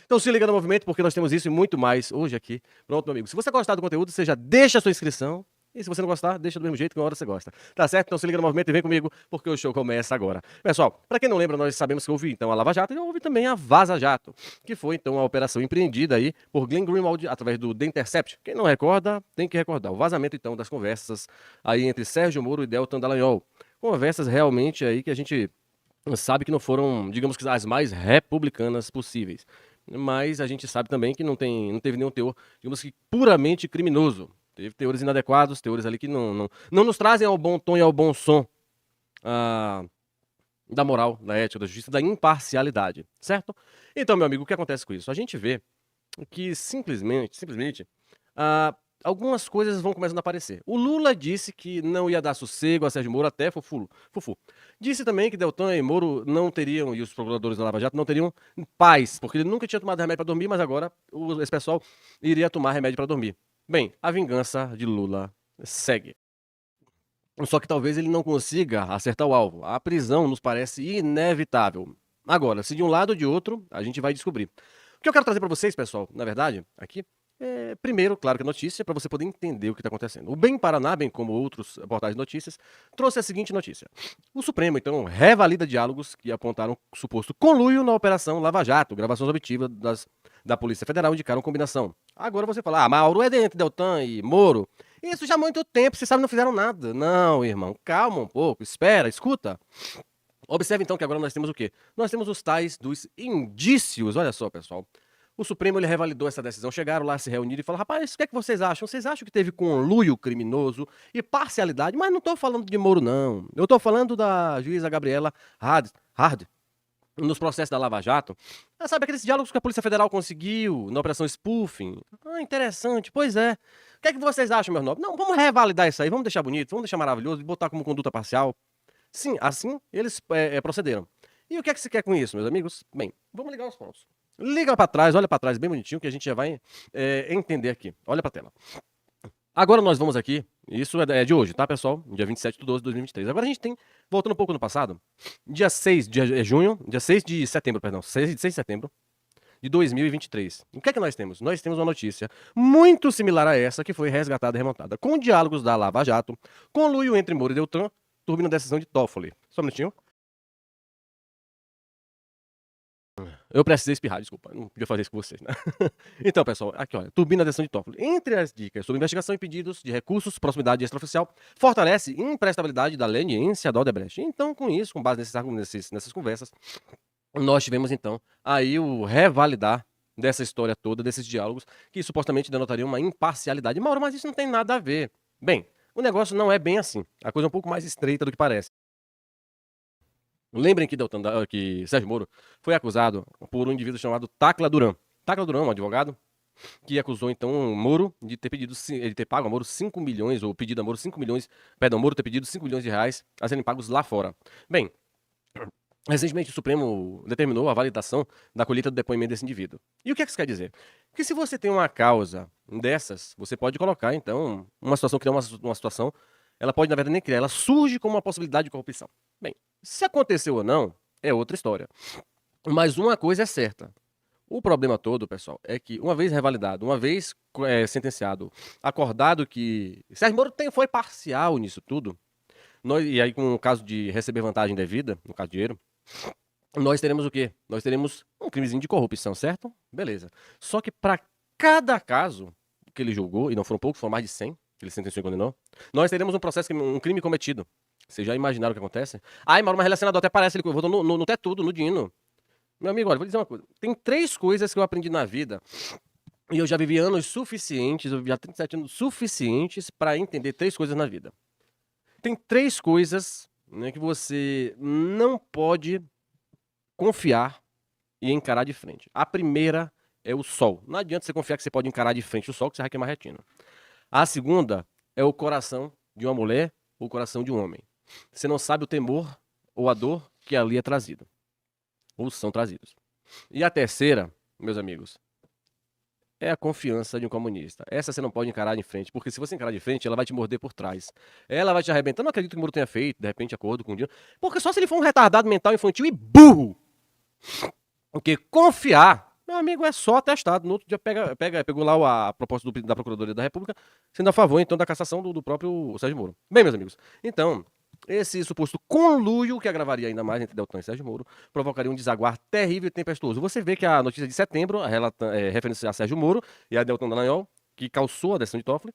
Então se liga no movimento, porque nós temos isso e muito mais hoje aqui. Pronto, meu amigo. Se você gostar do conteúdo, você já deixa a sua inscrição. E se você não gostar, deixa do mesmo jeito que uma hora você gosta. Tá certo? Então se liga no movimento e vem comigo, porque o show começa agora. Pessoal, pra quem não lembra, nós sabemos que houve então a Lava Jato e houve também a Vaza Jato, que foi então a operação empreendida aí por Glenn Greenwald através do The Intercept. Quem não recorda, tem que recordar. O vazamento então das conversas aí entre Sérgio Moro e Deltan Dallagnol. Conversas realmente aí que a gente sabe que não foram, digamos que as mais republicanas possíveis. Mas a gente sabe também que não teve nenhum teor, digamos que puramente criminoso. Teve teores inadequados, teores ali que não nos trazem ao bom tom e ao bom som ah, da moral, da ética, da justiça, da imparcialidade, certo? Então, meu amigo, o que acontece com isso? A gente vê que simplesmente, ah, algumas coisas vão começando a aparecer. O Lula disse que não ia dar sossego a Sérgio Moro até Fufu. Disse também que Deltan e Moro não teriam, e os procuradores da Lava Jato não teriam paz, porque ele nunca tinha tomado remédio para dormir, mas agora esse pessoal iria tomar remédio para dormir. Bem, a vingança de Lula segue. Só que talvez ele não consiga acertar o alvo. A prisão nos parece inevitável. Agora, se de um lado ou de outro, a gente vai descobrir. O que eu quero trazer para vocês, pessoal, na verdade, aqui, primeiro, claro que a notícia, para você poder entender o que está acontecendo. O Bem Paraná, bem como outros portais de notícias, trouxe a seguinte notícia. O Supremo, então, revalida diálogos que apontaram suposto conluio na Operação Lava Jato. Gravações objetivas da Polícia Federal indicaram combinação. Agora você fala, Mauro é entre Deltan e Moro. Isso já há muito tempo, vocês sabem, não fizeram nada. Não, irmão, calma um pouco, espera, escuta. Observe então que agora nós temos o quê? Nós temos os tais dos indícios, olha só, pessoal. O Supremo ele revalidou essa decisão, chegaram lá, se reuniram e falaram, rapaz, o que é que vocês acham? Vocês acham que teve conluio criminoso e parcialidade? Mas não estou falando de Moro, não. Eu estou falando da juíza Gabriela Hard, nos processos da Lava Jato. Sabe, aqueles diálogos que a Polícia Federal conseguiu na Operação Spoofing. Interessante, pois é. O que é que vocês acham, meus nobres? Não, vamos revalidar isso aí, vamos deixar bonito, vamos deixar maravilhoso e botar como conduta parcial. Sim, assim eles procederam. E o que é que se quer com isso, meus amigos? Bem, vamos ligar os pontos. Liga para trás, olha para trás bem bonitinho que a gente já vai entender aqui. Olha para a tela. Agora nós vamos aqui, isso é de hoje, tá, pessoal? Dia 27/12/2023. Agora a gente tem, voltando um pouco no passado, dia 6 de junho, dia 6 de setembro, perdão, 6 de setembro de 2023. O que é que nós temos? Nós temos uma notícia muito similar a essa que foi resgatada e remontada. Com diálogos da Lava Jato, conluio entre Moro e Deltan, turbina a decisão de Toffoli. Só um minutinho. Eu precisei espirrar, desculpa, não podia fazer isso com vocês, né? Então, pessoal, aqui olha, turbina a decisão de Toffoli. Entre as dicas sobre investigação e pedidos de recursos, proximidade extraoficial, fortalece imprestabilidade da leniência da Odebrecht. Então, com isso, com base nessas conversas, nós tivemos, então, aí o revalidar dessa história toda, desses diálogos, que supostamente denotariam uma imparcialidade. Mauro, mas isso não tem nada a ver. Bem, o negócio não é bem assim. A coisa é um pouco mais estreita do que parece. Lembrem que Sérgio Moro foi acusado por um indivíduo chamado Tacla Duran. Tacla Duran, um advogado, que acusou então Moro de ter pago a Moro 5 milhões, ou pedido a Moro 5 milhões, perdão, Moro ter pedido 5 milhões de reais a serem pagos lá fora. Bem, recentemente o Supremo determinou a validação da colheita do depoimento desse indivíduo. E o que é que isso quer dizer? Que se você tem uma causa dessas, você pode colocar então uma situação, criar uma situação, ela pode na verdade nem criar, ela surge como uma possibilidade de corrupção. Bem, se aconteceu ou não, é outra história. Mas uma coisa é certa. O problema todo, pessoal, é que uma vez revalidado, uma vez sentenciado, acordado que Sérgio Moro foi parcial nisso tudo, e aí com o caso de receber vantagem devida, no caso de dinheiro, nós teremos o quê? Nós teremos um crimezinho de corrupção, certo? Beleza. Só que para cada caso que ele julgou, e não foram poucos, foram mais de 100, que ele sentenciou e condenou, nós teremos um processo, um crime cometido. Vocês já imaginaram o que acontece? Ai, Mauro, mas ele é senador, até parece, ele votou no Tetudo, no Dino. Meu amigo, olha, vou dizer uma coisa. Tem 3 coisas que eu aprendi na vida, e eu já vivi anos suficientes, eu vivi há 37 anos suficientes para entender 3 coisas na vida. Tem 3 coisas, né, que você não pode confiar e encarar de frente. A primeira é o sol. Não adianta você confiar que você pode encarar de frente o sol, que você vai queimar a retina. A segunda é o coração de uma mulher ou o coração de um homem. Você não sabe o temor ou a dor que ali é trazido. Ou são trazidos. E a terceira, meus amigos, é a confiança de um comunista. Essa você não pode encarar de frente, porque se você encarar de frente, ela vai te morder por trás. Ela vai te arrebentar. Eu não acredito que o Moro tenha feito, de repente, acordo com o Dino. Porque só se ele for um retardado mental infantil e burro. Porque confiar meu amigo, é só atestado. No outro dia pegou lá a proposta da Procuradoria da República, sendo a favor, então, da cassação do próprio Sérgio Moro. Bem, meus amigos, então, esse suposto conluio, que agravaria ainda mais entre Deltan e Sérgio Moro, provocaria um desaguar terrível e tempestuoso. Você vê que a notícia de setembro, referência a Sérgio Moro e a Deltan Dallagnol, que calçou a decisão de Toffoli,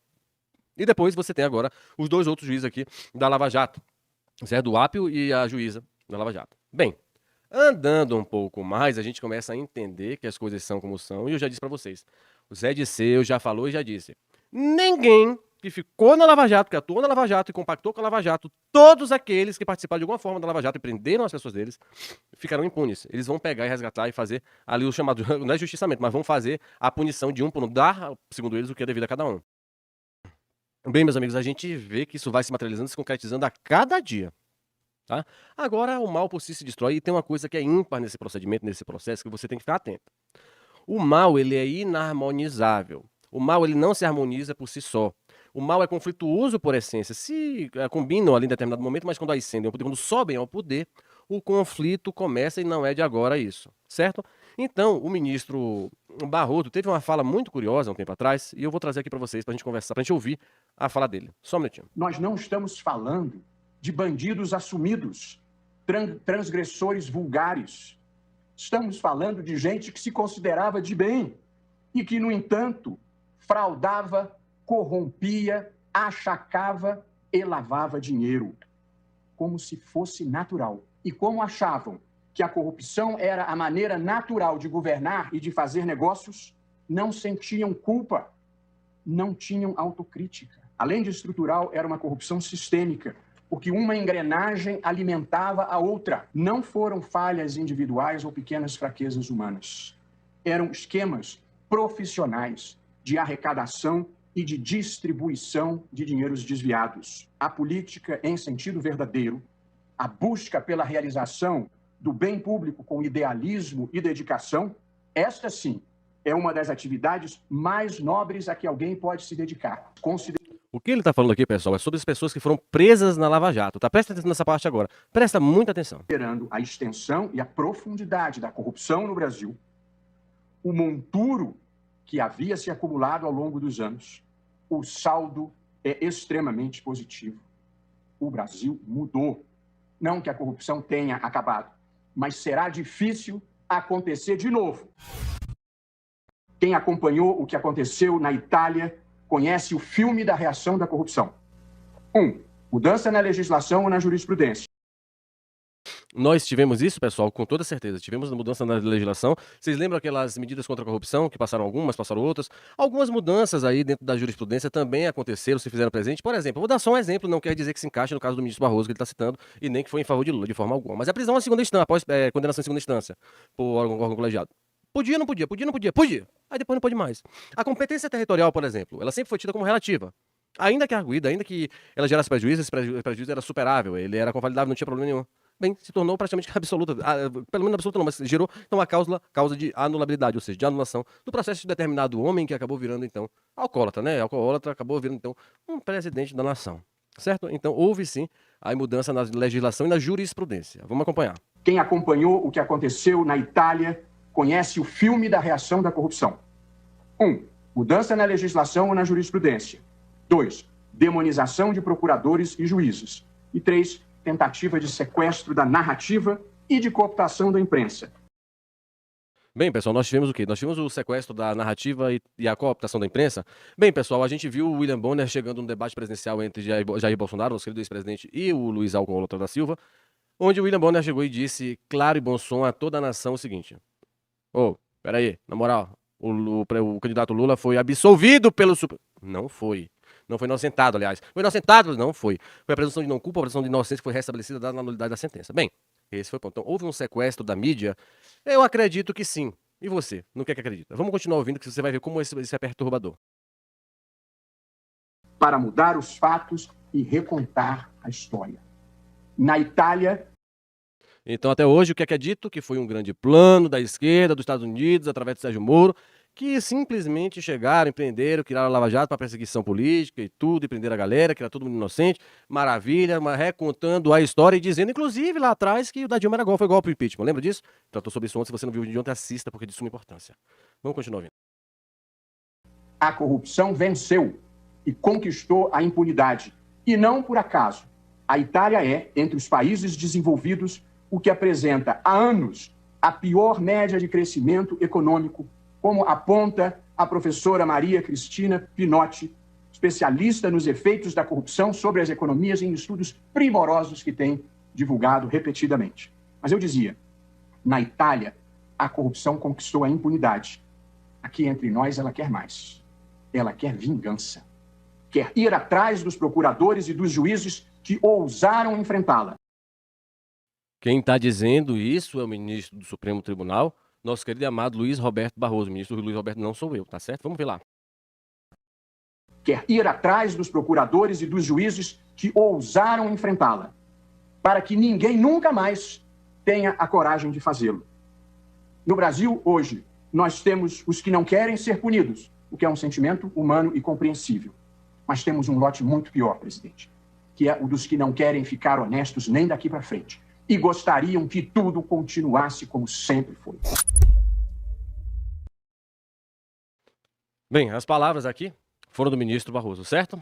e depois você tem agora os dois outros juízes aqui da Lava Jato, Zé do Apio e a juíza da Lava Jato. Bem, andando um pouco mais, a gente começa a entender que as coisas são como são, e eu já disse pra vocês, o Zé Disseu já falou e já disse, ninguém que ficou na Lava Jato, que atuou na Lava Jato e compactou com a Lava Jato, todos aqueles que participaram de alguma forma da Lava Jato e prenderam as pessoas deles, ficarão impunes. Eles vão pegar e resgatar e fazer ali o chamado, não é justicamento, mas vão fazer a punição de um por um, dar, segundo eles, o que é devido a cada um. Bem, meus amigos, a gente vê que isso vai se materializando, se concretizando a cada dia. Tá? Agora, o mal por si se destrói, e tem uma coisa que é ímpar nesse procedimento, nesse processo, que você tem que ficar atento. O mal, ele é inarmonizável. O mal, ele não se harmoniza por si só. O mal é conflituoso por essência. Se combinam ali em determinado momento, mas quando ascendem ao poder, quando sobem ao poder, o conflito começa e não é de agora isso, certo? Então, o ministro Barroso teve uma fala muito curiosa um tempo atrás, e eu vou trazer aqui para vocês, para a gente conversar, para a gente ouvir a fala dele. Só um minutinho. Nós não estamos falando de bandidos assumidos, transgressores vulgares. Estamos falando de gente que se considerava de bem e que, no entanto, fraudava, corrompia, achacava e lavava dinheiro, como se fosse natural. E como achavam que a corrupção era a maneira natural de governar e de fazer negócios, não sentiam culpa, não tinham autocrítica. Além de estrutural, era uma corrupção sistêmica, porque uma engrenagem alimentava a outra. Não foram falhas individuais ou pequenas fraquezas humanas. Eram esquemas profissionais de arrecadação e de distribuição de dinheiros desviados. A política, em sentido verdadeiro, a busca pela realização do bem público com idealismo e dedicação, esta sim é uma das atividades mais nobres a que alguém pode se dedicar. O que ele está falando aqui, pessoal, é sobre as pessoas que foram presas na Lava Jato, tá? Presta atenção nessa parte agora. Presta muita atenção. Considerando a extensão e a profundidade da corrupção no Brasil, o monturo que havia se acumulado ao longo dos anos, o saldo é extremamente positivo. O Brasil mudou. Não que a corrupção tenha acabado, mas será difícil acontecer de novo. Quem acompanhou o que aconteceu na Itália conhece o filme da reação da corrupção. 1. Mudança na legislação ou na jurisprudência. Nós tivemos isso, pessoal, com toda certeza. Tivemos mudança na legislação. Vocês lembram aquelas medidas contra a corrupção, que passaram algumas, passaram outras? Algumas mudanças aí dentro da jurisprudência também aconteceram, se fizeram presente. Por exemplo, vou dar só um exemplo, não quer dizer que se encaixe no caso do ministro Barroso, que ele está citando, e nem que foi em favor de Lula, de forma alguma. Mas a prisão em segunda instância, após condenação em segunda instância, por órgão colegiado. Podia, não podia, podia, não podia, podia. Aí depois não pode mais. A competência territorial, por exemplo, ela sempre foi tida como relativa. Ainda que arguida, ainda que ela gerasse prejuízo, esse prejuízo era superável, ele era convalidável, não tinha problema nenhum. Bem, se tornou praticamente absoluta, pelo menos absoluta não, mas gerou então a causa de anulabilidade, ou seja, de anulação do processo de determinado homem que acabou virando então alcoólatra, né? Alcoólatra acabou virando então um presidente da nação, certo? Então houve sim a mudança na legislação e na jurisprudência. Vamos acompanhar. Quem acompanhou o que aconteceu na Itália conhece o filme da reação da corrupção. 1. Mudança na legislação ou na jurisprudência. 2. Demonização de procuradores e juízes. E 3. Tentativa de sequestro da narrativa e de cooptação da imprensa. Bem, pessoal, nós tivemos o quê? Nós tivemos o sequestro da narrativa e a cooptação da imprensa. Bem, pessoal, a gente viu o William Bonner chegando no debate presidencial entre Jair Bolsonaro, nosso querido ex-presidente, e o Luiz Alcolumbre da Silva, onde o William Bonner chegou e disse, claro e bom som a toda a nação, o seguinte: peraí, na moral, o candidato Lula foi absolvido pelo Supremo. Não foi. Não foi inocentado, aliás. Foi inocentado? Não foi. Foi a presunção de não culpa, a presunção de inocência que foi restabelecida dada na nulidade da sentença. Bem, esse foi o ponto. Então, houve um sequestro da mídia? Eu acredito que sim. E você? No que é que acredita? Vamos continuar ouvindo que você vai ver como isso é perturbador. Para mudar os fatos e recontar a história. Na Itália... Então, até hoje, o que é dito? Que foi um grande plano da esquerda, dos Estados Unidos, através de Sérgio Moro, que simplesmente chegaram, empreenderam, criaram a Lava Jato para perseguição política e tudo, e prenderam a galera, que era todo mundo inocente, maravilha, mas recontando a história e dizendo, inclusive, lá atrás, que o da Dilma era golpe, foi golpe do impeachment, lembra disso? Tratou sobre isso ontem, se você não viu o vídeo de ontem, assista, porque é de suma importância. Vamos continuar ouvindo. A corrupção venceu e conquistou a impunidade. E não por acaso. A Itália é, entre os países desenvolvidos, o que apresenta há anos a pior média de crescimento econômico, como aponta a professora Maria Cristina Pinotti, especialista nos efeitos da corrupção sobre as economias em estudos primorosos que tem divulgado repetidamente. Mas eu dizia, na Itália, a corrupção conquistou a impunidade. Aqui entre nós, ela quer mais. Ela quer vingança. Quer ir atrás dos procuradores e dos juízes que ousaram enfrentá-la. Quem está dizendo isso é o ministro do Supremo Tribunal, nosso querido e amado Luiz Roberto Barroso. O ministro Luiz Roberto não sou eu, tá certo? Vamos ver lá. Quer ir atrás dos procuradores e dos juízes que ousaram enfrentá-la, para que ninguém nunca mais tenha a coragem de fazê-lo. No Brasil, hoje, nós temos os que não querem ser punidos, o que é um sentimento humano e compreensível. Mas temos um lote muito pior, presidente, que é o dos que não querem ficar honestos nem daqui para frente e gostariam que tudo continuasse como sempre foi. Bem, as palavras aqui foram do ministro Barroso, certo?